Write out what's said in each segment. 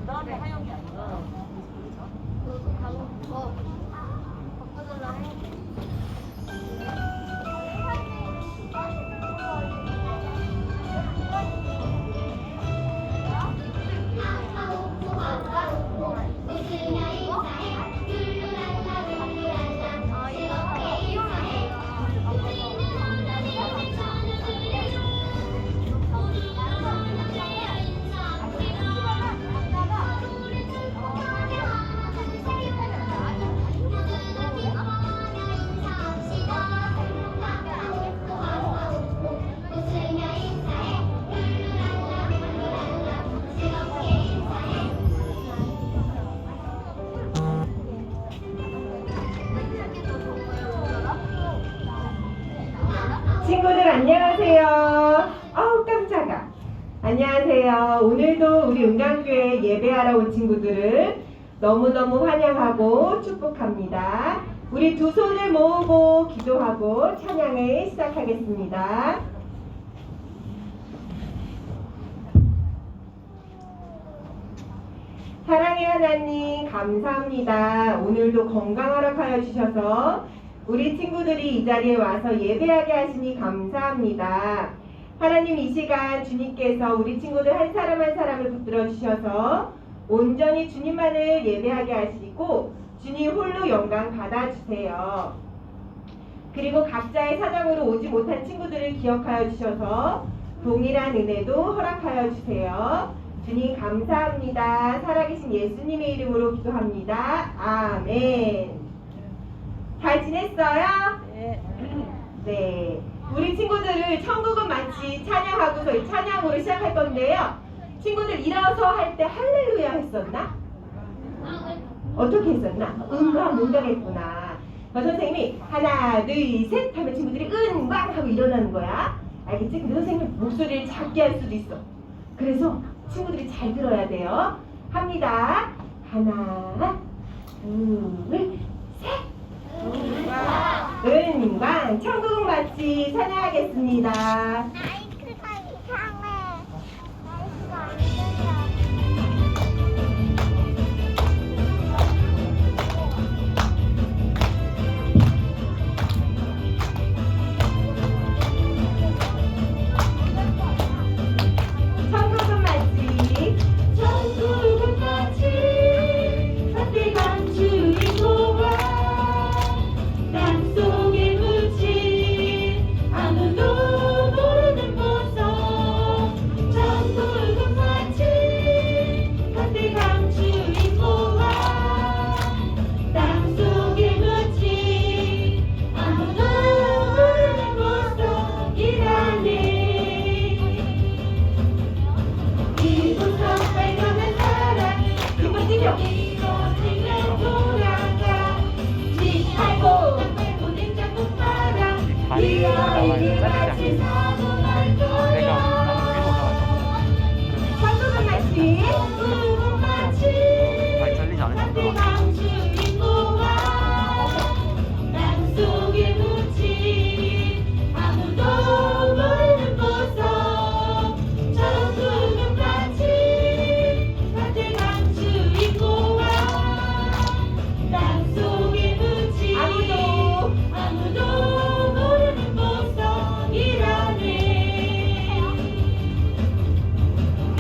너한테 하영이 아니고. 친구들 안녕하세요. 아우 깜짝아. 안녕하세요. 오늘도 우리 은강교회 예배하러 온 친구들을 너무너무 환영하고 축복합니다. 우리 두 손을 모으고 기도하고 찬양을 시작하겠습니다. 사랑의 하나님 감사합니다. 오늘도 건강 허락하여 주셔서 우리 친구들이 이 자리에 와서 예배하게 하시니 감사합니다. 하나님 이 시간 주님께서 우리 친구들 한 사람 한 사람을 붙들어 주셔서 온전히 주님만을 예배하게 하시고 주님 홀로 영광 받아주세요. 그리고 각자의 사정으로 오지 못한 친구들을 기억하여 주셔서 동일한 은혜도 허락하여 주세요. 주님 감사합니다. 살아계신 예수님의 이름으로 기도합니다. 아멘. 잘 지냈어요? 네. 우리 친구들을 천국은 마치 찬양하고서 찬양으로 시작할 건데요. 친구들 일어서 할 때 할렐루야 했었나? 어떻게 했었나? 응광 했구나. 선생님이 하나 둘 셋 하면 친구들이 은광 하고 일어나는 거야. 알겠지? 근데 선생님 목소리를 작게 할 수도 있어. 그래서 친구들이 잘 들어야 돼요. 합니다. 하나 둘 셋. 은광 천국은 마치 찬양하겠습니다. 마이크가 이상해. 마이크가 안 들려. 천국은 마치 천국은 마치 따뜻한 주인공과 땅속에 묻힌 아무도 모르는 보석. 천국은 마치 따뜻한 주인공과 땅속에 묻힌 아무도 모르는 보석이라네. 이곳서 발견한 사랑이 기뻐지며 이곳을 돌아가 짓밟고 보낸 작곡바람 이 아이를 같이 사고날 거야. 천국은 마치 천국은 마치 따뜻한 주인공과 땅속에 묻힌 아무도 모르는 보석. 천국은 마치 따뜻한 주인공과 땅속에 묻힌 아무도 모르는 보석이라네.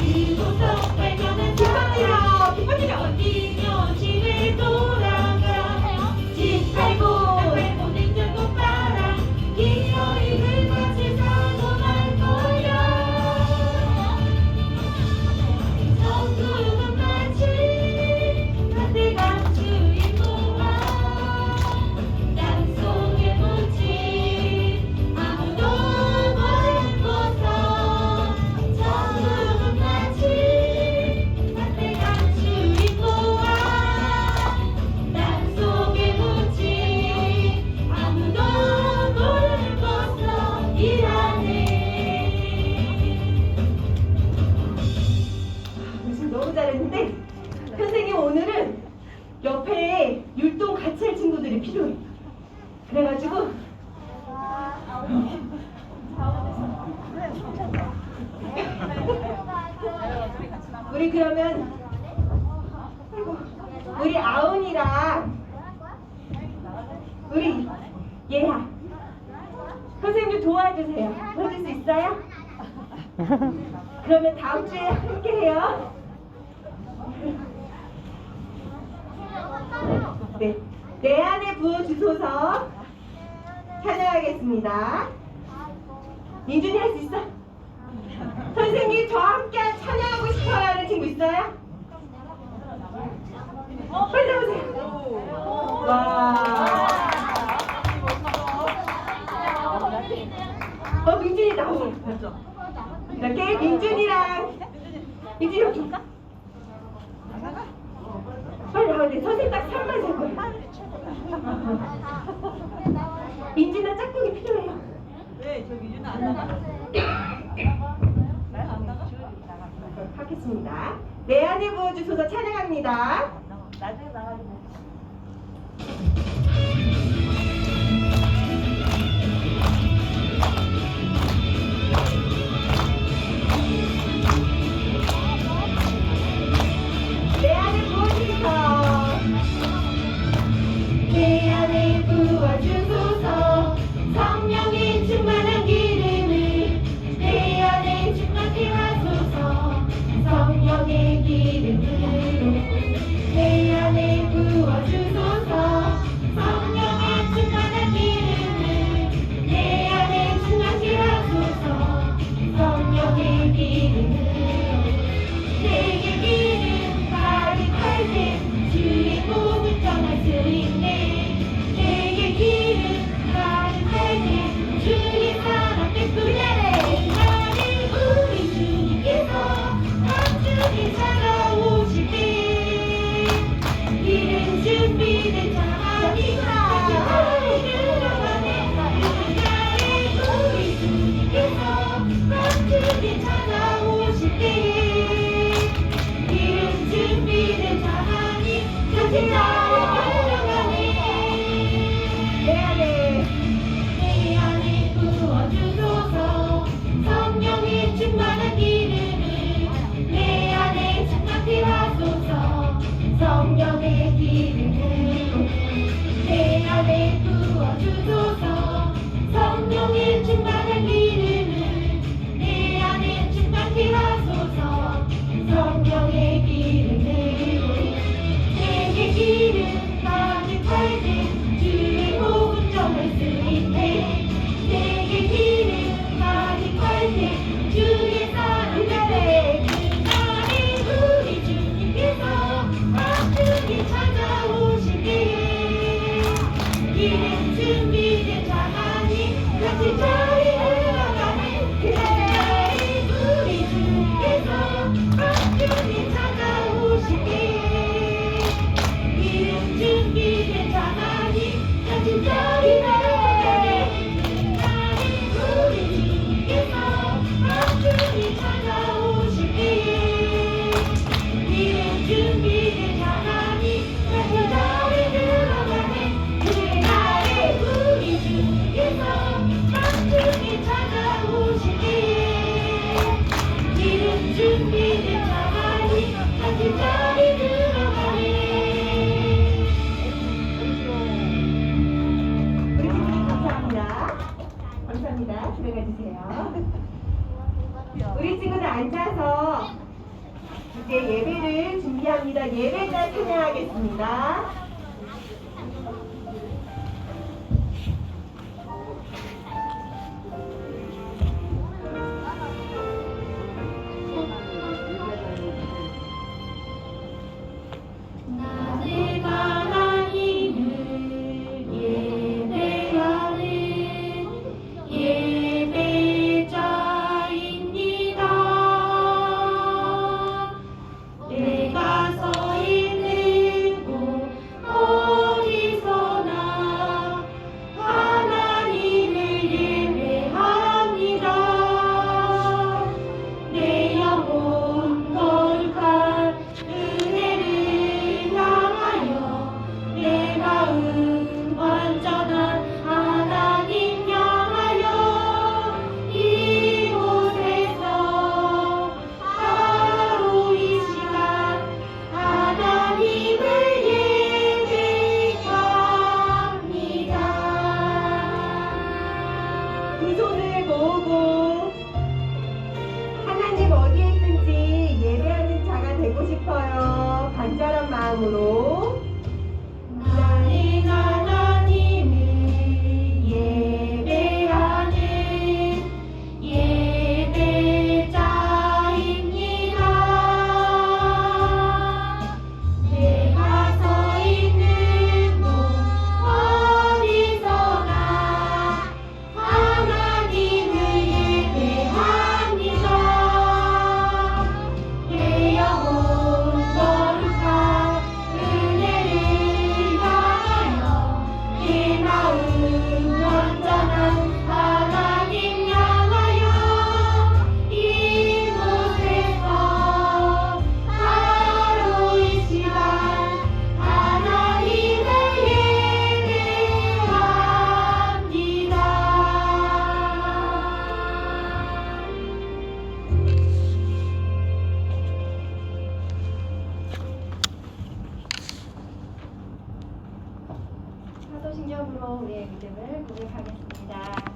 이 보석 발견한 사람 기뻐지며 집에 돌아가 짓밟고 보낸 전곡바람 기어이 같이 사고 날 거야. 천국은 마치 따뜻한 주인공과 땅속에 묻힌 아무도 모르는 보석. 천국은 마치 따뜻한 주인공과 땅속에 묻힌 아무도 모르는 보석이라네. 지금 너무 잘했는데 선생님 오늘은 옆에 율동 같이 할 친구들이 필요해. 그래가지고 우리 그러면 아이고, 우리 아운이랑 우리 얘야 선생님 좀 도와주세요. 도와줄 수 있어요? 그러면 다음 주에 함께 해요. 네, 내 안에 부어주소서 찬양하겠습니다. 민준이 할 수 있어? 선생님 저와 함께 찬양하고 싶어하는 친구 있어요? 빨리 나오세요. 와. 민준이 나오세요. 이렇게 민준이 여기 올까? 빨리 나오는데 선생님 딱 3만 살 거야. 민준아 짝꿍이 필요해요. 네, 저 미준아 안 나가? 안 나가? 하겠습니다. 내 안에 부어주소서 찬양합니다. 나중에 나가면 내 안에 부어주소서 내 안에 부어주소서 성령의 충만한 기름을 내 안에 충만케 하소서 성령의 기름으로 내 안에 부어주소서 성령의 충만한 기름을 내 안에 충만케 하소서 성령의 기름으로 내게 기름 가득할 때 주의 복을 전할 수 있네. 내게 기름 가득할 때 주의 사랑 베푸네. 나를 우리 주님께서 함께 찾아오실 때 기름 준비된 자니까 나를 우리 주님께서 함께 찾아오실 때 기름 준비된 자니 같이 나아가네. 내 안에 부어주소서 성령의 충만한 기름을 내 안에 충만케 하소서 성령의 기름으로 내 안에 부어주소서 성령의 충만한 기름을 내 안에 충만케 하소서 성령의 기름으로 내게 기름 가득할 때 주의 복음 전할 수 있네. 내게 기름 가득할 때 주의 사랑 베푸네. 그날이 우리 주님께서 함께 찾아오실 때 기름 준비된 자만이 같이 자리에 들어가네. 그날이 우리 주님께서 함께 찾아오실 때 기름 준비된 자만이 같이 자리에 들어가네. 그날이 우리 주님께서 함께 찾아오실 때 기름 준비된 자만이 같이 자리에 들어가네. 그날이 우리 주님께서 함께 찾아오실 때 기름 준비된 자만이 같이 자리 들어가네. 우리 친구들 감사합니다. 감사합니다. 들어가 주세요. 우리 친구들 앉아서 이제 예배를 준비합니다. 예배날 찬양하겠습니다. 나는 하나님을 예배하는 예배자입니다. 내가 서 있는 곳 마음으로 나는 하나님을 예배하는 예배자입니다. 내가 서 있는 곳 어디서나 하나님을 예배합니다. 내 영혼 거룩한 은혜를 향하여 내 마음 완전한 하나님 향하여 이곳에서 바로 이 시간 하나님을 예배합니다. 사도신경으로 우리의 믿음을 고백하겠습니다.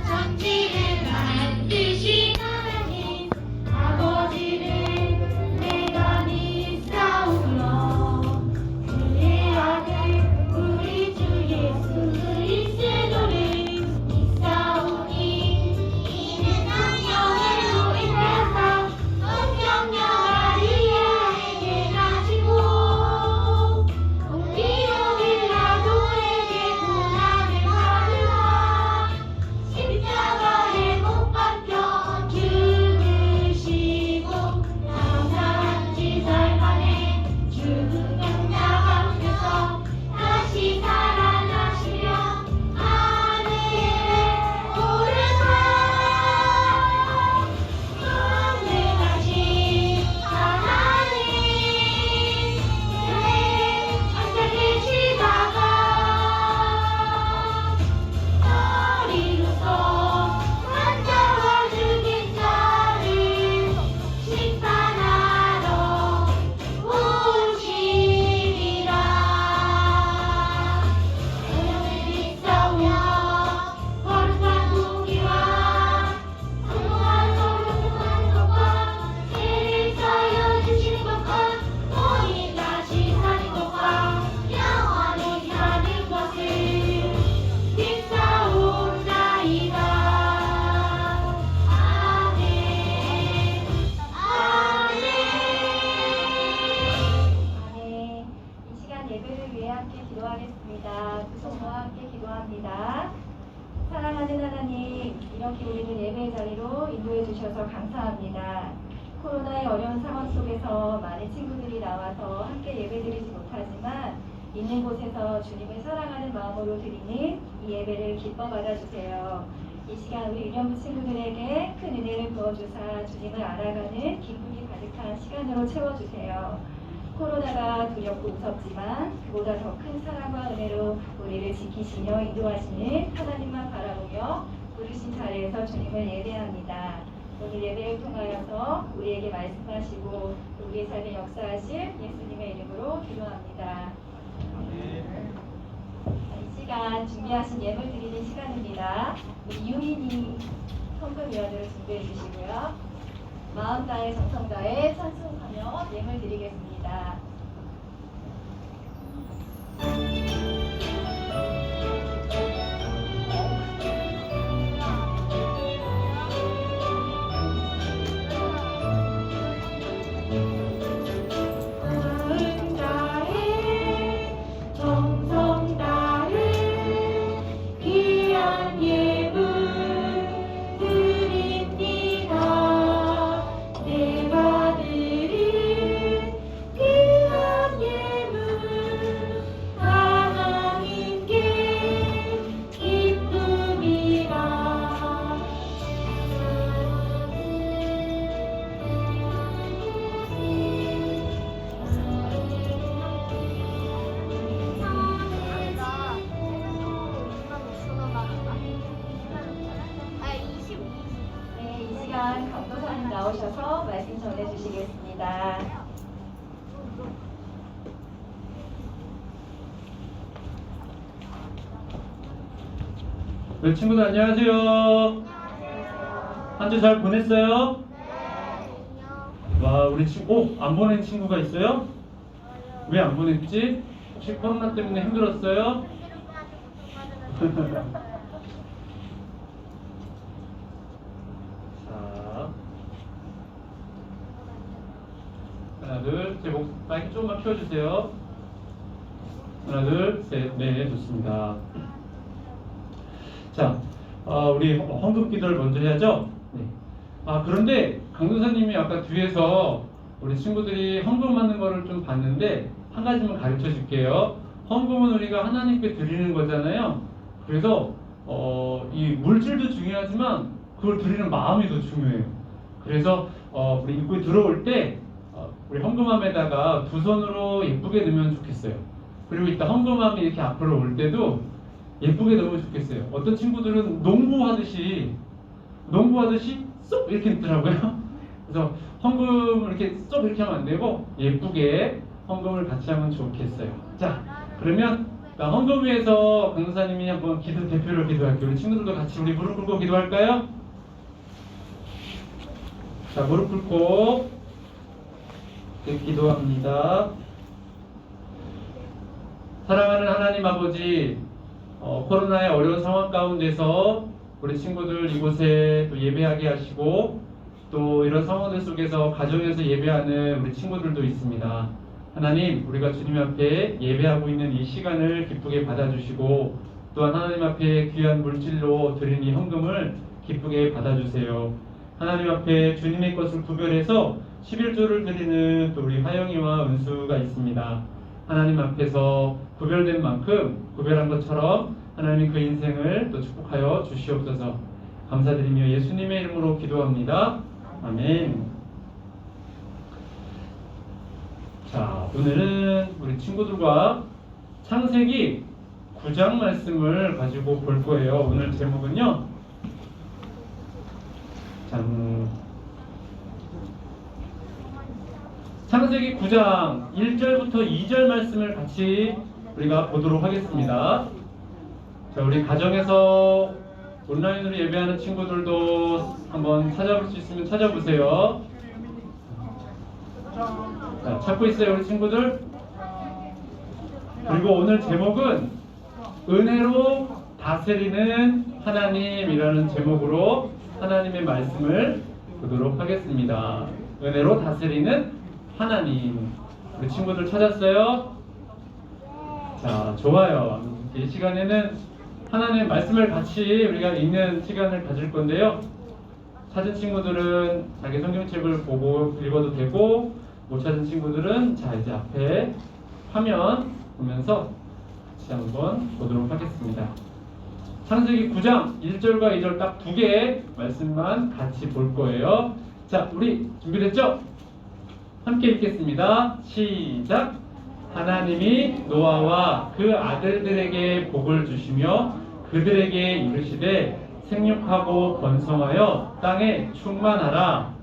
천지를 만드신 하나님 아버지를 내가 믿사오며 그의 아들 우리 주 예수 그리스도를 믿사오니 이는 성령으로 인하여 성령녀 마리아에게 나시고 본디오 빌라도에게 고난을 받으사 십자가에 못 박혀 죽으시고 장사한 지 살 만에 죽은 영장 앞에서 다시 살아나시며 하늘에 오르사 전능하신 하나님 앉아 계시다가 머리로서 환자와 죽인 자를 심판하러 오시리라. 하나님을 믿사오며 거룩한 공의와 성령과 성령한 것과 죄를 사하여 주시는 것과 너희 다시 사는 것과 영원히 사는 것을 믿사옵나이다. 아멘. 아멘. 아멘. 이 시간 예배를 위해 함께 기도하겠습니다. 구성모와 함께 기도합니다. 사랑하는 하나님, 이렇게 우리를 예배의 자리로 인도해 주셔서 감사합니다. 코로나의 어려운 상황 속에서 많은 친구들이 나와서 함께 예배드리지 못하지만 있는 곳에서 주님을 사랑하는 마음으로 드리는 이 예배를 기뻐 받아주세요. 이 시간 우리 유년부 친구들에게 큰 은혜를 부어주사 주님을 알아가는 기쁨이 가득한 시간으로 채워주세요. 코로나가 두렵고 무섭지만 그보다 더 큰 사랑과 은혜로 우리를 지키시며 인도하시는 하나님만 바라보며 부르신 자리에서 주님을 예배합니다. 오늘 예배를 통하여서 우리에게 말씀하시고 우리의 삶에 역사하실 예수님의 이름으로 기도합니다. 이 시간 준비하신 예물 드리는 시간입니다. 우리 유민이 헌금위원으로 준비해 주시고요. 마음 다해 정성 다해 찬송하며 예물 드리겠습니다. 마음 다해 정성 다해 귀한 예물 드립니다. 내가 드린 귀한 감사합니다. 네, 친구들 안녕하세요. 한 주 잘 보냈어요? 와, 우리 친구, 안 보낸 친구가 있어요? 왜 안 보냈지? 혹시 코로나 때문에 힘들었어요? 자, 하나, 둘, 제 마이크 조금만 켜주세요. 하나, 둘, 셋, 네, 좋습니다. 자, 우리 헌금 기도를 먼저 해야죠. 네. 그런데 강도사님이 아까 뒤에서 우리 친구들이 헌금 받는 거를 좀 봤는데 한 가지만 가르쳐 줄게요. 헌금은 우리가 하나님께 드리는 거잖아요. 그래서 이 물질도 중요하지만 그걸 드리는 마음이 더 중요해요. 그래서 우리 입구에 들어올 때 우리 헌금함에다가 두 손으로 예쁘게 넣으면 좋겠어요. 그리고 이따 헌금함이 이렇게 앞으로 올 때도 예쁘게 넣으면 좋겠어요. 어떤 친구들은 농구하듯이 쏙 이렇게 넣더라고요. 그래서 헌금을 이렇게 쏙 이렇게 하면 안 되고 예쁘게 헌금을 같이 하면 좋겠어요. 자, 그러면 헌금 위해서 강도사님이 한번 대표로 기도할게요. 우리 친구들도 같이 우리 무릎 꿇고 기도할까요? 자, 무릎 꿇고 기도합니다. 사랑하는 하나님 아버지, 코로나의 어려운 상황 가운데서 우리 친구들 이곳에 또 예배하게 하시고 또 이런 상황들 속에서 가정에서 예배하는 우리 친구들도 있습니다. 하나님, 우리가 주님 앞에 예배하고 있는 이 시간을 기쁘게 받아주시고 또한 하나님 앞에 귀한 물질로 드린 이 헌금을 기쁘게 받아주세요. 하나님 앞에 주님의 것을 구별해서 11조를 드리는 또 우리 하영이와 은수가 있습니다. 하나님 앞에서 구별된 만큼 구별한 것처럼 하나님이 그 인생을 또 축복하여 주시옵소서. 감사드리며 예수님의 이름으로 기도합니다. 아멘. 자, 오늘은 우리 친구들과 창세기 9장 말씀을 가지고 볼 거예요. 오늘 제목은요. 창세기 9장 1절부터 2절 말씀을 같이 우리가 보도록 하겠습니다. 자, 우리 가정에서 온라인으로 예배하는 친구들도 한번 찾아볼 수 있으면 찾아보세요. 자, 찾고 있어요, 우리 친구들? 그리고 오늘 제목은 은혜로 다스리는 하나님이라는 제목으로 하나님의 말씀을 보도록 하겠습니다. 은혜로 다스리는 하나님. 우리 친구들 찾았어요? 자, 좋아요. 이 시간에는 하나님의 말씀을 같이 우리가 읽는 시간을 가질 건데요. 찾은 친구들은 자기 성경책을 보고 읽어도 되고, 못 찾은 친구들은 자, 이제 앞에 화면 보면서 같이 한번 보도록 하겠습니다. 창세기 9장 1절과 2절 딱 두 개의 말씀만 같이 볼 거예요. 자, 우리 준비됐죠? 함께 읽겠습니다. 시작! 하나님이 노아와 그 아들들에게 복을 주시며 그들에게 이르시되 생육하고 번성하여 땅에 충만하라.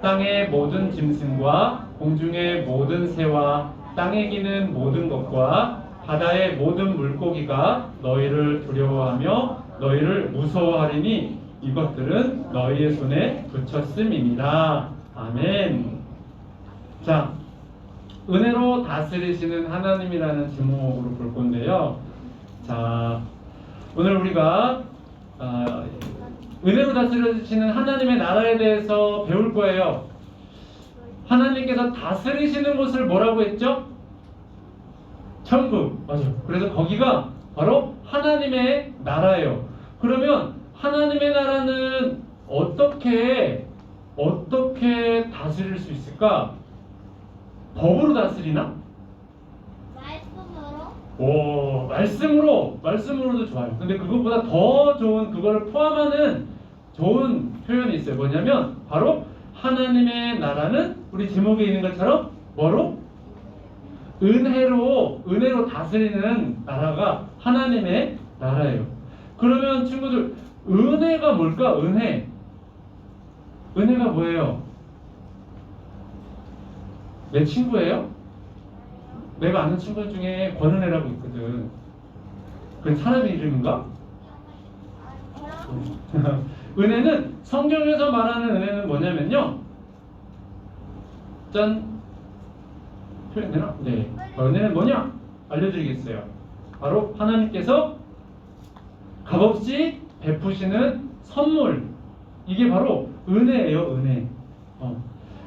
땅의 모든 짐승과 공중의 모든 새와 땅에 기는 모든 것과 바다의 모든 물고기가 너희를 두려워하며 너희를 무서워하리니 이것들은 너희의 손에 붙였음이니라. 아멘. 자, 은혜로 다스리시는 하나님이라는 제목으로 볼 건데요. 자, 오늘 우리가 은혜로 다스리시는 하나님의 나라에 대해서 배울 거예요. 하나님께서 다스리시는 곳을 뭐라고 했죠? 천국. 맞아요. 그래서 거기가 바로 하나님의 나라예요. 그러면 하나님의 나라는 어떻게 다스릴 수 있을까? 법으로 다스리나? 말씀으로도 좋아요. 근데 그것보다 더 좋은, 그거를 포함하는 좋은 표현이 있어요. 뭐냐면 바로 하나님의 나라는 우리 제목에 있는 것처럼 뭐로? 은혜로 다스리는 나라가 하나님의 나라예요. 그러면 친구들, 은혜가 뭘까? 은혜가 뭐예요? 내 친구예요? 내가 아는 친구 중에 권은혜라고 있거든. 그 사람 이름인가? 은혜는 성경에서 말하는 은혜는 뭐냐면요. 짠. 표현되나? 네. 은혜는 뭐냐? 알려드리겠어요. 바로 하나님께서 값없이 베푸시는 선물. 이게 바로 은혜예요, 은혜.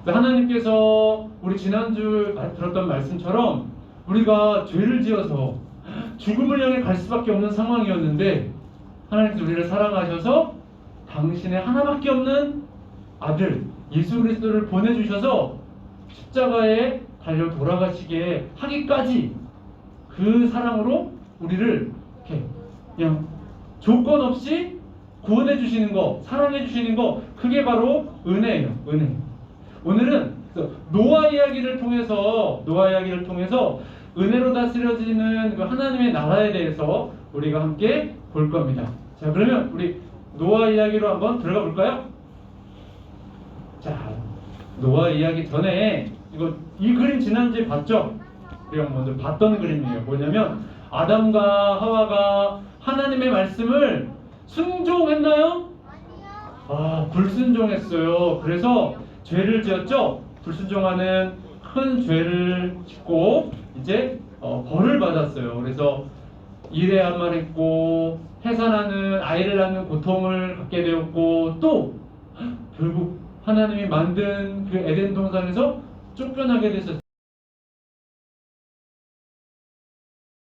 하나님께서 우리 지난주 들었던 말씀처럼 우리가 죄를 지어서 죽음을 향해 갈 수밖에 없는 상황이었는데 하나님께서 우리를 사랑하셔서 당신의 하나밖에 없는 아들 예수 그리스도를 보내주셔서 십자가에 달려 돌아가시게 하기까지 그 사랑으로 우리를 이렇게 그냥 조건 없이 구원해 주시는 거, 사랑해 주시는 거, 그게 바로 은혜예요. 은혜. 오늘은 노아 이야기를 통해서 은혜로 다스려지는 그 하나님의 나라에 대해서 우리가 함께 볼 겁니다. 자, 그러면 우리 노아 이야기로 한번 들어가 볼까요? 자, 노아 이야기 전에 이 그림 지난주에 봤죠? 우리가 먼저 봤던 그림이에요. 뭐냐면 아담과 하와가 하나님의 말씀을 순종했나요? 아니요. 불순종했어요. 그래서 죄를 지었죠. 불순종하는 큰 죄를 짓고 이제 벌을 받았어요. 그래서 일해야만 했고 해산하는 아이를 낳는 고통을 갖게 되었고 또 결국 하나님이 만든 그 에덴 동산에서 쫓겨나게 됐었어요.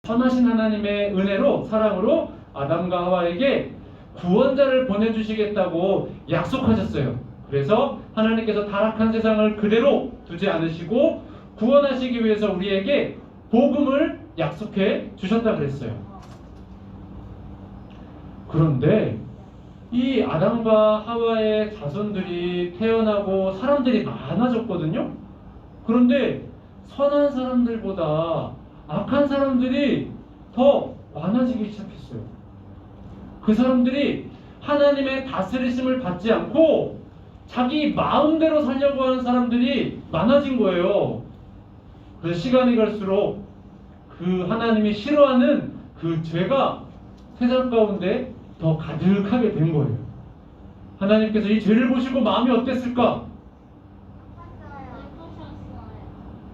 선하신 하나님의 은혜로 사랑으로 아담과 하와에게 구원자를 보내주시겠다고 약속하셨어요. 그래서 하나님께서 타락한 세상을 그대로 두지 않으시고 구원하시기 위해서 우리에게 복음을 약속해 주셨다 그랬어요. 그런데 이 아담과 하와의 자손들이 태어나고 사람들이 많아졌거든요. 그런데 선한 사람들보다 악한 사람들이 더 많아지기 시작했어요. 그 사람들이 하나님의 다스리심을 받지 않고 자기 마음대로 살려고 하는 사람들이 많아진 거예요. 그래서 시간이 갈수록 그 하나님이 싫어하는 그 죄가 세상 가운데 더 가득하게 된 거예요. 하나님께서 이 죄를 보시고 마음이 어땠을까?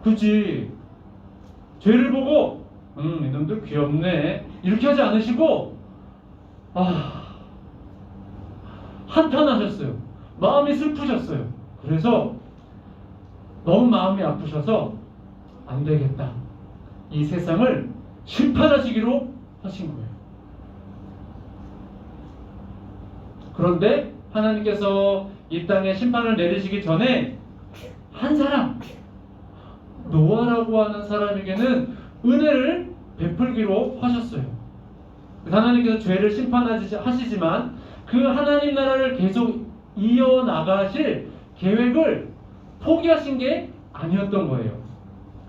그치? 죄를 보고 이놈들 귀엽네 이렇게 하지 않으시고 한탄하셨어요. 마음이 슬프셨어요. 그래서 너무 마음이 아프셔서 안 되겠다. 이 세상을 심판하시기로 하신 거예요. 그런데 하나님께서 이 땅에 심판을 내리시기 전에 한 사람, 노아라고 하는 사람에게는 은혜를 베풀기로 하셨어요. 하나님께서 죄를 심판하시지만 그 하나님 나라를 계속 이어나가실 계획을 포기하신 게 아니었던 거예요.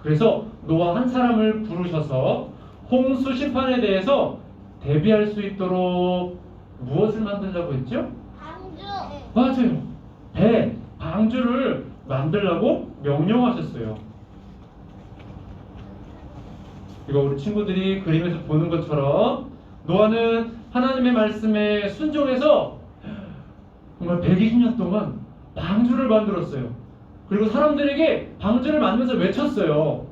그래서 노아 한 사람을 부르셔서 홍수 심판에 대해서 대비할 수 있도록 무엇을 만들려고 했죠? 방주. 맞아요. 방주를 만들라고 명령하셨어요. 이거 우리 친구들이 그림에서 보는 것처럼 노아는 하나님의 말씀에 순종해서 정말 120년 동안 방주를 만들었어요. 그리고 사람들에게 방주를 만들면서 외쳤어요.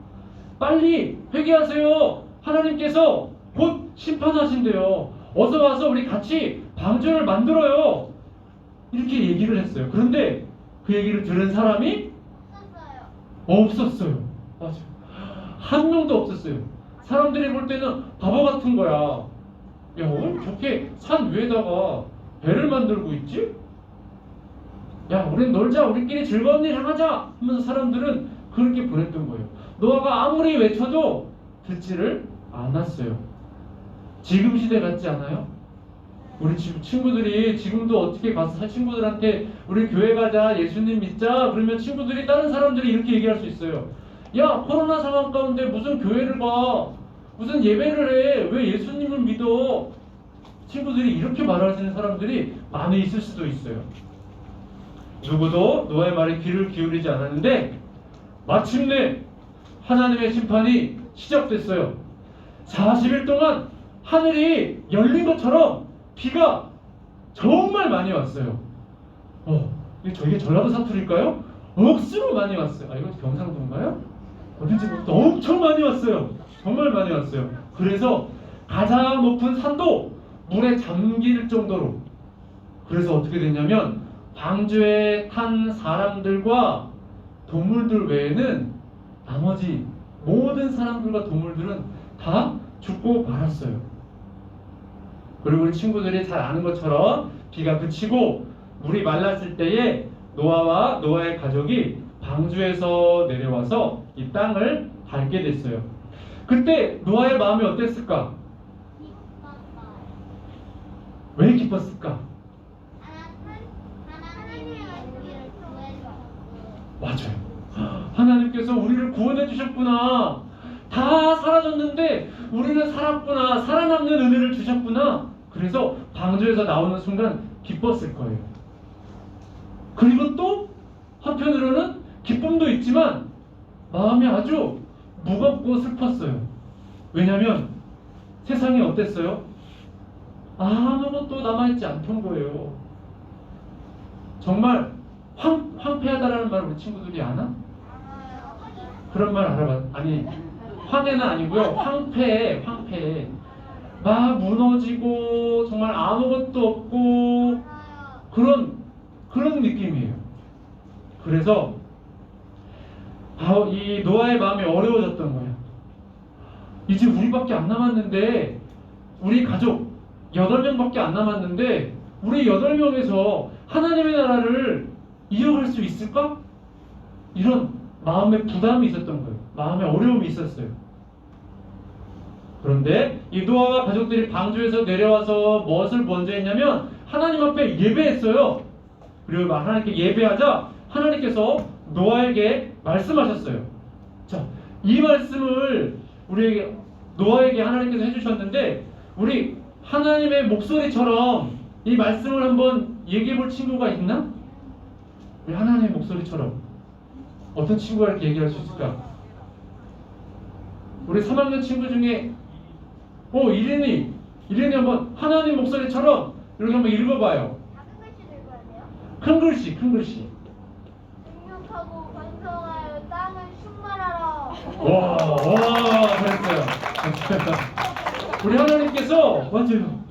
빨리 회개하세요. 하나님께서 곧 심판하신대요. 어서 와서 우리 같이 방주를 만들어요. 이렇게 얘기를 했어요. 그런데 그 얘기를 들은 사람이 없었어요. 맞아요. 한 명도 없었어요. 사람들이 볼 때는 바보 같은 거야. 야, 오늘 저렇게 산 위에다가 배를 만들고 있지? 야, 우린 놀자. 우리끼리 즐거운 일 하자 하면서 사람들은 그렇게 보냈던 거예요. 노아가 아무리 외쳐도 듣지를 않았어요. 지금 시대 같지 않아요? 우리 친구들이 지금도 어떻게 가서 친구들한테 우리 교회 가자, 예수님 믿자 그러면 친구들이 다른 사람들이 이렇게 얘기할 수 있어요. 야, 코로나 상황 가운데 무슨 교회를 가? 무슨 예배를 해? 왜 예수님을 믿어? 친구들이 이렇게 말하시는 사람들이 많이 있을 수도 있어요. 누구도 노아의 말에 귀를 기울이지 않았는데 마침내 하나님의 심판이 시작됐어요. 40일 동안 하늘이 열린 것처럼 비가 정말 많이 왔어요. 이게 전라도 사투리일까요? 억수로 많이 왔어요. 이거 경상도인가요? 어딘지 모르겠는데 엄청 많이 왔어요. 정말 많이 왔어요. 그래서 가장 높은 산도 물에 잠길 정도로. 그래서 어떻게 됐냐면 방주에 탄 사람들과 동물들 외에는 나머지 모든 사람들과 동물들은 다 죽고 말았어요. 그리고 우리 친구들이 잘 아는 것처럼 비가 그치고 물이 말랐을 때에 노아와 노아의 가족이 방주에서 내려와서 이 땅을 밟게 됐어요. 그때 노아의 마음이 어땠을까? 왜 기뻤을까? 맞아요. 하나님께서 우리를 구원해 주셨구나. 다 사라졌는데 우리는 살았구나. 살아남는 은혜를 주셨구나. 그래서 방주에서 나오는 순간 기뻤을 거예요. 그리고 또 한편으로는 기쁨도 있지만 마음이 아주 무겁고 슬펐어요. 왜냐하면 세상이 어땠어요? 아무것도 남아있지 않던 거예요. 정말 황폐하다라는 말 우리 친구들이 아나? 그런 말 알아봐. 아니, 황해는 아니고요. 황폐해. 막 무너지고 정말 아무것도 없고 그런 느낌이에요. 그래서 이 노아의 마음이 어려워졌던 거예요. 이제 우리밖에 안 남았는데, 우리 가족 8명밖에 안 남았는데 우리 8명에서 하나님의 나라를 이어갈 수 있을까? 이런 마음의 부담이 있었던 거예요. 마음의 어려움이 있었어요. 그런데 이 노아와 가족들이 방주에서 내려와서 무엇을 먼저 했냐면 하나님 앞에 예배했어요. 그리고 하나님께 예배하자 하나님께서 노아에게 말씀하셨어요. 자, 이 말씀을 우리에게 노아에게 하나님께서 해주셨는데, 우리 하나님의 목소리처럼 이 말씀을 한번 얘기해 볼 친구가 있나? 우리 하나님의 목소리처럼 어떤 친구가 이렇게 얘기할 수 있을까? 우리 3학년 친구 중에 이린이 한번 하나님 목소리처럼 이렇게 한번 읽어봐요. 작은 글씨 읽어야 돼요? 큰 글씨. 생육하고 번성하여 땅을 충만하라. 와, 잘했어요. 우리 하나님께서 맞아요.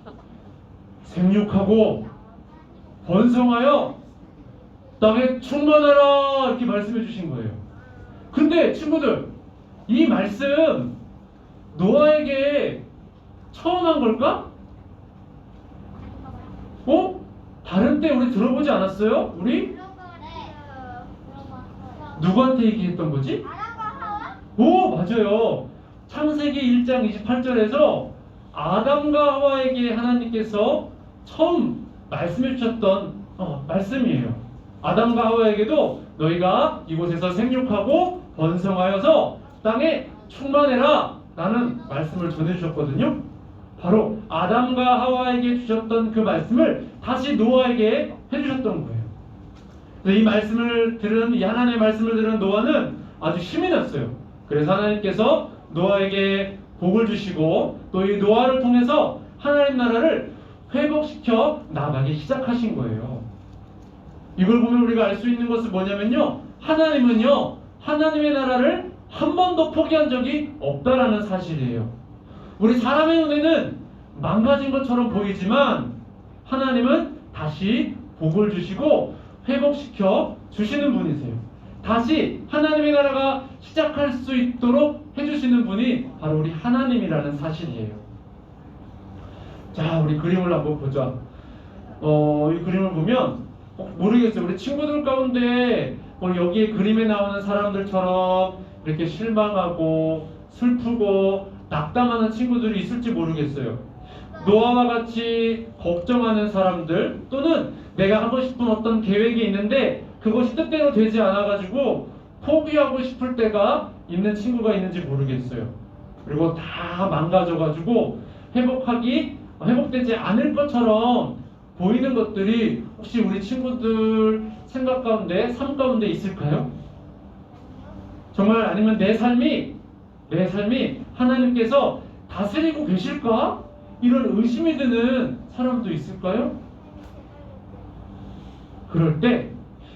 생육하고 번성하여 땅에 충만하라 이렇게 말씀해 주신 거예요. 근데 친구들, 이 말씀 노아에게 처음 한 걸까? 다른 때 우리 들어보지 않았어요? 우리? 누구한테 얘기했던 거지? 맞아요. 창세기 1장 28절에서 아담과 하와에게 하나님께서 처음 말씀해 주셨던 말씀이에요. 아담과 하와에게도 너희가 이곳에서 생육하고 번성하여서 땅에 충만해라 라는 말씀을 전해 주셨거든요. 바로 아담과 하와에게 주셨던 그 말씀을 다시 노아에게 해주셨던 거예요. 이 말씀을 들은, 이 하나님의 말씀을 들은 노아는 아주 힘이 났어요. 그래서 하나님께서 노아에게 복을 주시고 또 이 노아를 통해서 하나님 나라를 회복시켜 나가기 시작하신 거예요. 이걸 보면 우리가 알 수 있는 것은 뭐냐면요, 하나님은요 하나님의 나라를 한 번도 포기한 적이 없다라는 사실이에요. 우리 사람의 눈에는 망가진 것처럼 보이지만 하나님은 다시 복을 주시고 회복시켜 주시는 분이세요. 다시 하나님의 나라가 시작할 수 있도록 해주시는 분이 바로 우리 하나님이라는 사실이에요. 자, 우리 그림을 한번 보자. 이 그림을 보면 모르겠어요. 우리 친구들 가운데 여기에 그림에 나오는 사람들처럼 이렇게 실망하고 슬프고 낙담하는 친구들이 있을지 모르겠어요. 노아와 같이 걱정하는 사람들, 또는 내가 하고 싶은 어떤 계획이 있는데 그것이 뜻대로 되지 않아가지고 포기하고 싶을 때가 있는 친구가 있는지 모르겠어요. 그리고 다 망가져가지고 회복되지 않을 것처럼 보이는 것들이 혹시 우리 친구들 생각 가운데, 삶 가운데 있을까요? 정말 아니면 내 삶이 하나님께서 다스리고 계실까? 이런 의심이 드는 사람도 있을까요? 그럴 때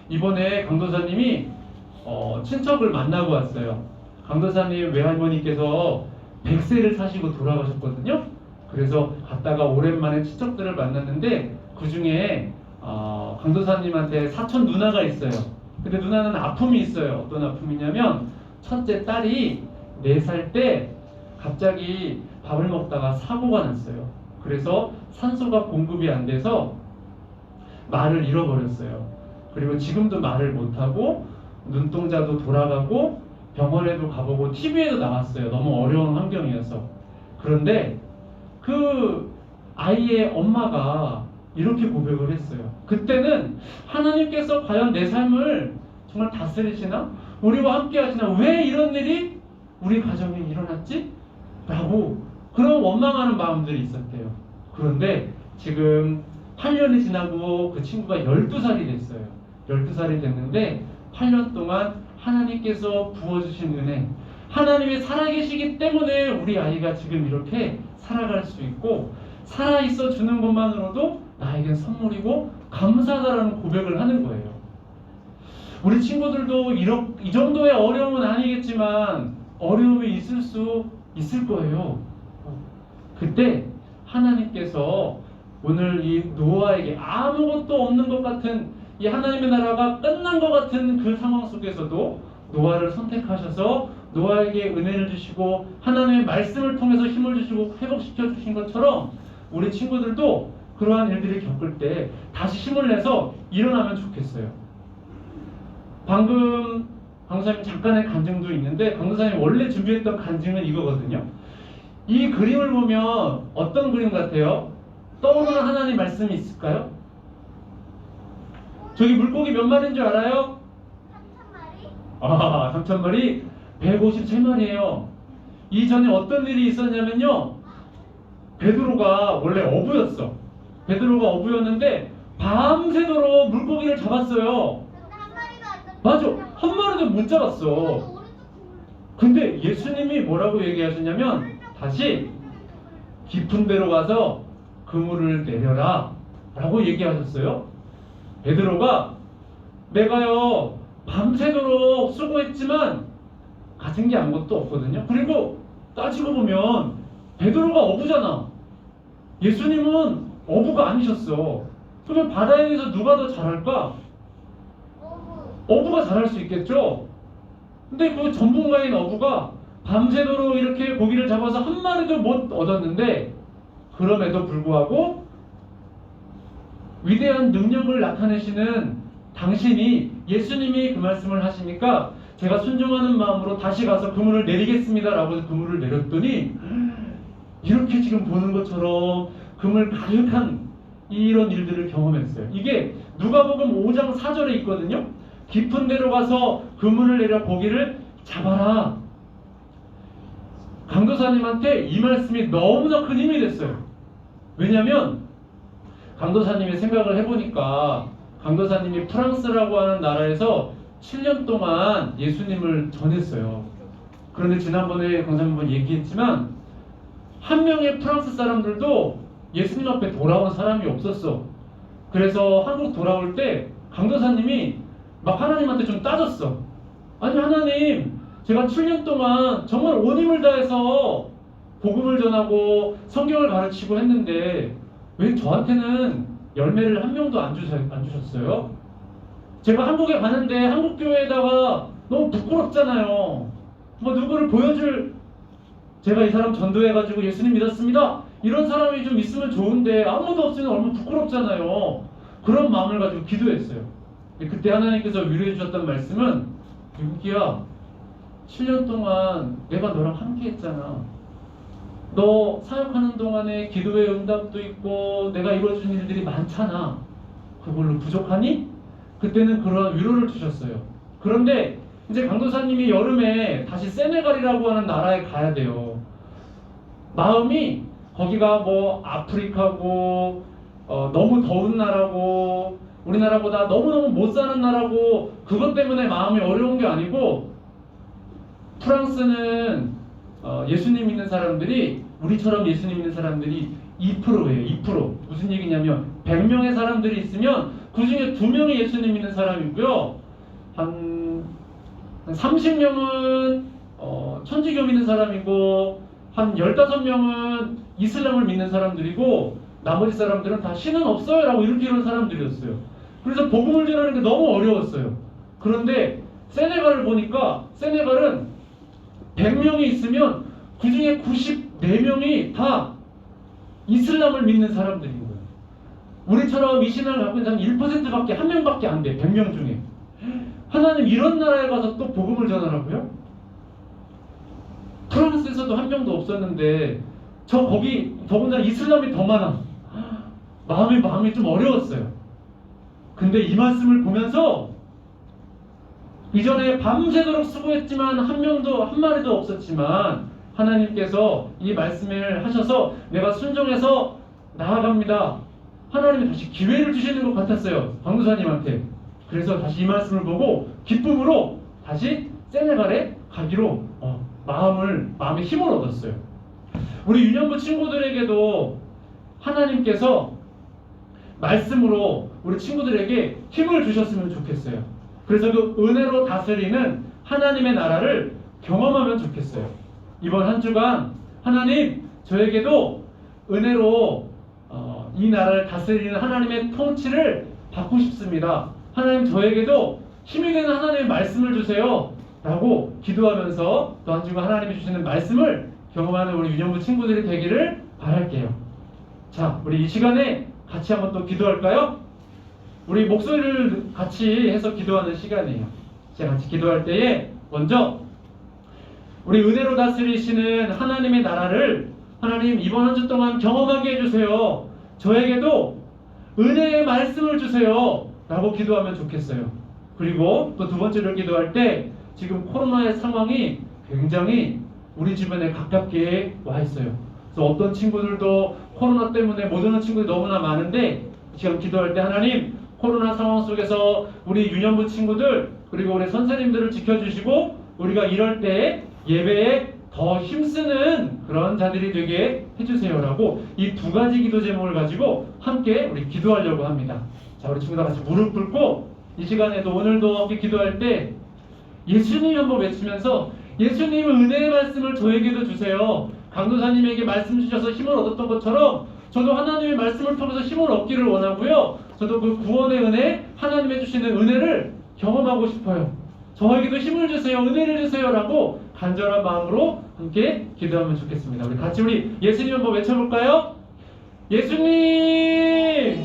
이번에 강도사님이 친척을 만나고 왔어요. 강도사님 외할머니께서 100세를 사시고 돌아가셨거든요. 그래서 갔다가 오랜만에 친척들을 만났는데 그 중에 강도사님한테 사촌 누나가 있어요. 근데 누나는 아픔이 있어요. 어떤 아픔이냐면 첫째 딸이 4살 때 갑자기 밥을 먹다가 사고가 났어요. 그래서 산소가 공급이 안 돼서 말을 잃어버렸어요. 그리고 지금도 말을 못하고 눈동자도 돌아가고 병원에도 가보고 TV에도 나왔어요. 너무 어려운 환경이어서. 그런데 그 아이의 엄마가 이렇게 고백을 했어요. 그때는 하나님께서 과연 내 삶을 정말 다스리시나? 우리와 함께 하시나? 왜 이런 일이 우리 가정에 일어났지? 라고 그런 원망하는 마음들이 있었대요. 그런데 지금 8년이 지나고 그 친구가 12살이 됐어요. 12살이 됐는데 8년 동안 하나님께서 부어주신 은혜, 하나님이 살아계시기 때문에 우리 아이가 지금 이렇게 살아갈 수 있고 살아있어 주는 것만으로도 나에겐 선물이고 감사하다라는 고백을 하는 거예요. 우리 친구들도 이 정도의 어려움은 아니겠지만 어려움이 있을 수 있을 거예요. 그때 하나님께서 오늘 이 노아에게 아무것도 없는 것 같은 이 하나님의 나라가 끝난 것 같은 그 상황 속에서도 노아를 선택하셔서 노아에게 은혜를 주시고 하나님의 말씀을 통해서 힘을 주시고 회복시켜 주신 것처럼 우리 친구들도 그러한 일들을 겪을 때 다시 힘을 내서 일어나면 좋겠어요. 방금 강사님 잠깐의 간증도 있는데 강사님 원래 준비했던 간증은 이거거든요. 이 그림을 보면 어떤 그림 같아요? 떠오르는 하나님 말씀이 있을까요? 저기 물고기 몇 마리인 줄 알아요? 3,000마리? 3,000마리? 153마리예요. 이전에 어떤 일이 있었냐면요. 베드로가 원래 어부였어. 베드로가 어부였는데 밤새도록 물고기를 잡았어요. 근데 한 마리도 안 잡혔어요. 맞아. 한 마리도 못 잡았어. 근데 예수님이 뭐라고 얘기하셨냐면 다시 깊은 데로 가서 그물을 내려라 라고 얘기하셨어요. 베드로가 내가요 밤새도록 수고했지만 가진 게 아무것도 없거든요. 그리고 따지고 보면 베드로가 어부잖아. 예수님은 어부가 아니셨어. 그러면 바다에서 누가 더 잘할까? 어부가 잘할 수 있겠죠. 근데 그 전문가인 어부가 밤새도록 이렇게 고기를 잡아서 한 마리도 못 얻었는데 그럼에도 불구하고 위대한 능력을 나타내시는 당신이 예수님이 그 말씀을 하시니까 제가 순종하는 마음으로 다시 가서 그물을 내리겠습니다 라고 해서 그물을 내렸더니 이렇게 지금 보는 것처럼 그물 가득한 이런 일들을 경험했어요. 이게 누가복음 5장 4절에 있거든요. 깊은 데로 가서 그물을 내려 고기를 잡아라. 강도사님한테 이 말씀이 너무나 큰 힘이 됐어요. 왜냐하면 강도사님의 생각을 해보니까 강도사님이 프랑스라고 하는 나라에서 7년 동안 예수님을 전했어요. 그런데 지난번에 강사님 한번 얘기했지만 한 명의 프랑스 사람들도 예수님 앞에 돌아온 사람이 없었어. 그래서 한국 돌아올 때 강도사님이 막 하나님한테 좀 따졌어. 아니 하나님, 제가 7년 동안 정말 온 힘을 다해서 복음을 전하고 성경을 가르치고 했는데 왜 저한테는 열매를 한 명도 안 주셨어요? 제가 한국에 가는데 한국 교회에다가 너무 부끄럽잖아요. 뭐 누구를 보여줄, 제가 이 사람 전도해가지고 예수님 믿었습니다 이런 사람이 좀 있으면 좋은데 아무도 없으면 얼마나 부끄럽잖아요. 그런 마음을 가지고 기도했어요. 그때 하나님께서 위로해 주셨던 말씀은 유기야 7년 동안 내가 너랑 함께 했잖아. 너 사역하는 동안에 기도의 응답도 있고 내가 이루어준 일들이 많잖아. 그걸로 부족하니? 그때는 그런 위로를 주셨어요. 그런데 이제 강도사님이 여름에 다시 세네갈이라고 하는 나라에 가야 돼요. 마음이 거기가 뭐 아프리카고 너무 더운 나라고 우리나라보다 너무너무 못 사는 나라고 그것 때문에 마음이 어려운 게 아니고 프랑스는 예수님 믿는 사람들이 우리처럼 예수님 믿는 사람들이 2%예요. 2%. 무슨 얘기냐면 100명의 사람들이 있으면 그 중에 2명이 예수님 믿는 사람이고요. 한 30명은 천주교 믿는 사람이고 한 15명은 이슬람을 믿는 사람들이고 나머지 사람들은 다 신은 없어요 라고 이렇게 이런 사람들이었어요. 그래서 복음을 전하는 게 너무 어려웠어요. 그런데 세네갈을 보니까 세네갈은 100명이 있으면 그 중에 94명이 다 이슬람을 믿는 사람들인 거예요. 우리처럼 이 신앙을 갖고 있는 사람 1%밖에 한 명밖에 안 돼. 100명 중에. 하나님 이런 나라에 가서 또 복음을 전하라고요? 프랑스에서도 한 명도 없었는데 거기 더군다나 이슬람이 더 많아. 마음이 좀 어려웠어요. 근데 이 말씀을 보면서 이전에 밤새도록 수고했지만 한 마리도 없었지만 하나님께서 이 말씀을 하셔서 내가 순종해서 나아갑니다. 하나님이 다시 기회를 주시는 것 같았어요. 강도사님한테. 그래서 다시 이 말씀을 보고 기쁨으로 다시 세네갈에 가기로 마음에 힘을 얻었어요. 우리 유년부 친구들에게도 하나님께서 말씀으로 우리 친구들에게 힘을 주셨으면 좋겠어요. 그래서 그 은혜로 다스리는 하나님의 나라를 경험하면 좋겠어요. 이번 한 주간 하나님 저에게도 은혜로 이 나라를 다스리는 하나님의 통치를 받고 싶습니다. 하나님 저에게도 힘이 되는 하나님의 말씀을 주세요 라고 기도하면서 또 한 주간 하나님이 주시는 말씀을 경험하는 우리 유년부 친구들이 되기를 바랄게요. 자, 우리 이 시간에 같이 한번 또 기도할까요? 우리 목소리를 같이 해서 기도하는 시간이에요. 제가 같이 기도할 때에 먼저 우리 은혜로 다스리시는 하나님의 나라를 하나님 이번 한 주 동안 경험하게 해주세요. 저에게도 은혜의 말씀을 주세요 라고 기도하면 좋겠어요. 그리고 또 두 번째로 기도할 때 지금 코로나의 상황이 굉장히 우리 주변에 가깝게 와 있어요. 그래서 어떤 친구들도 코로나 때문에 못 오는 친구들이 너무나 많은데 지금 기도할 때 하나님 코로나 상황 속에서 우리 유년부 친구들 그리고 우리 선생님들을 지켜주시고 우리가 이럴 때 예배에 더 힘쓰는 그런 자들이 되게 해주세요라고 이 두 가지 기도 제목을 가지고 함께 우리 기도하려고 합니다. 자, 우리 친구들 같이 무릎 꿇고 이 시간에도 오늘도 함께 기도할 때 예수님 한번 외치면서 예수님의 은혜의 말씀을 저에게도 주세요. 강도사님에게 말씀 주셔서 힘을 얻었던 것처럼 저도 하나님의 말씀을 통해서 힘을 얻기를 원하고요. 저도 그 구원의 은혜, 하나님의 주시는 은혜를 경험하고 싶어요. 저에게도 힘을 주세요, 은혜를 주세요 라고 간절한 마음으로 함께 기도하면 좋겠습니다. 우리 예수님 한번 외쳐볼까요? 예수님!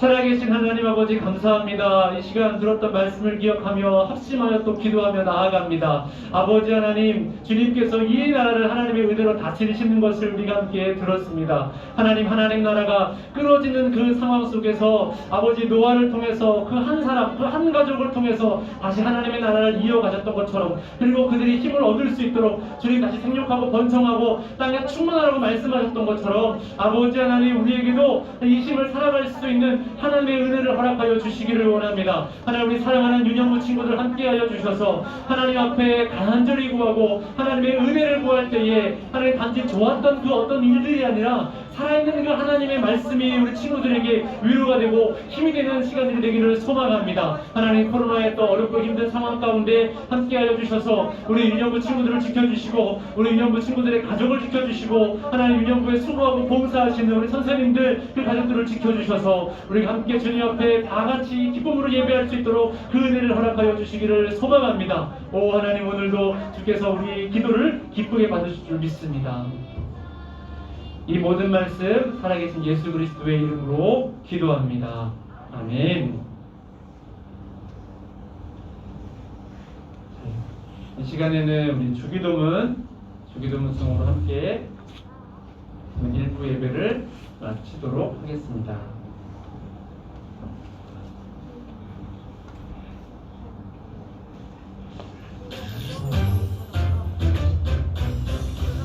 살아계신 하나님 아버지 감사합니다. 이 시간 들었던 말씀을 기억하며 합심하여 또 기도하며 나아갑니다. 아버지 하나님, 주님께서 이 나라를 하나님의 은혜로 다스리시는 것을 우리가 함께 들었습니다. 하나님 나라가 끊어지는 그 상황 속에서 아버지 노아를 통해서 그 한 사람, 그 한 가족을 통해서 다시 하나님의 나라를 이어가셨던 것처럼 그리고 그들이 힘을 얻을 수 있도록 주님 다시 생육하고 번성하고 땅에 충만하라고 말씀하셨던 것처럼 아버지 하나님 우리에게도 이 힘을 살아갈 수 있는 하나님의 은혜를 허락하여 주시기를 원합니다. 하나님 우리 사랑하는 유년부 친구들 함께하여 주셔서 하나님 앞에 간절히 구하고 하나님의 은혜를 구할 때에 하나님 단지 좋았던 그 어떤 일들이 아니라 살아있는 그 하나님의 말씀이 우리 친구들에게 위로가 되고 힘이 되는 시간들이 되기를 소망합니다. 하나님 코로나의 또 어렵고 힘든 상황 가운데 함께하여 주셔서 우리 유년부 친구들을 지켜주시고 우리 유년부 친구들의 가족을 지켜주시고 하나님 유년부에 수고하고 봉사하시는 우리 선생님들 그 가족들을 지켜주셔서 우리가 함께 주님 앞에 다 같이 기쁨으로 예배할 수 있도록 그 은혜를 허락하여 주시기를 소망합니다. 오 하나님 오늘도 주께서 우리 기도를 기쁘게 받으실 줄 믿습니다. 이 모든 말씀 살아계신 예수 그리스도의 이름으로 기도합니다. 아멘. 이 시간에는 우리 주기도문성으로 함께 일부 예배를 마치도록 하겠습니다.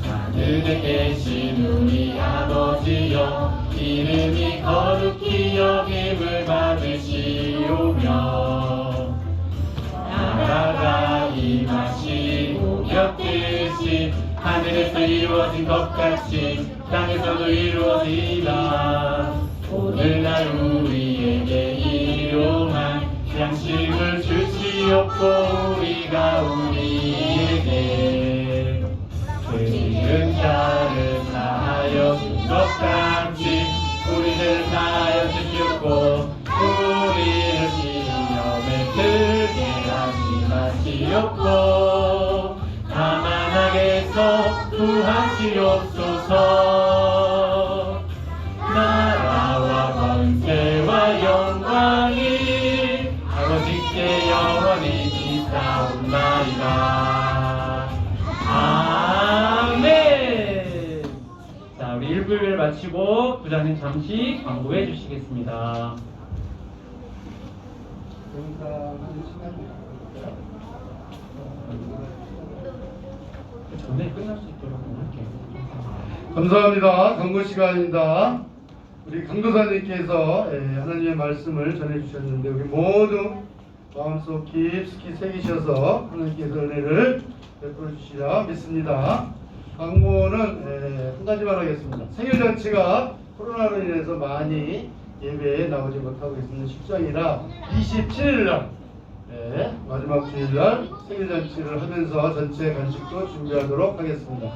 하늘에 계신 우리 아버지여 이름이 거룩히 여김을 받으시오며 나라가 임하시고 이렇듯이 하늘에서 이루어진 것 같이 땅에서도 이루어지라. 오늘날 우리에게 일용할 양식을 주시옵고 우리가 우리에게 죄지은 자를 사하여 준 것 같이 우리를 사하여 주시옵고 우리를 시험에 들게 하지 마시옵고 다만 악에서 구하시옵소서. 나라와 권세와 영광이 아버지께 영원히 있사옵나이다. 아멘. 자, 우리 1부를 마치고 부장님 잠시 광고해 주시겠습니다. 그 전에 끝날 수 있도록 할게요. 감사합니다. 광고 시간입니다. 우리 강도사님께서 하나님의 말씀을 전해주셨는데 우리 모두 마음속 깊숙이 새기셔서 하나님께서 은혜를 베풀어 주시라 믿습니다. 광고는 한 가지만 하겠습니다. 생일잔치가 코로나로 인해서 많이 예배에 나오지 못하고 있는 식장이라 27일날 마지막 주일날 생일잔치를 하면서 전체 간식도 준비하도록 하겠습니다.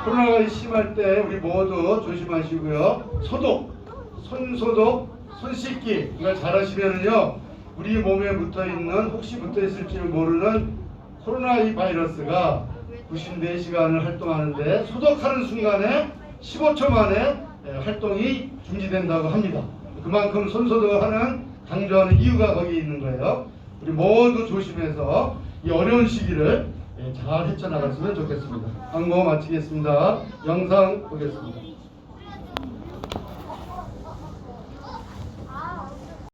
코로나가 심할 때 우리 모두 조심하시고요. 소독, 손소독, 손 씻기 이걸 잘 하시면은요 우리 몸에 붙어있는 혹시 붙어있을지 모르는 코로나 이 바이러스가 94시간을 활동하는데 소독하는 순간에 15초 만에 활동이 중지된다고 합니다. 그만큼 손소독하는 강조하는 이유가 거기에 있는 거예요. 우리 모두 조심해서 이 어려운 시기를 잘 헤쳐나갔으면 좋겠습니다. 광고 마치겠습니다. 영상 보겠습니다.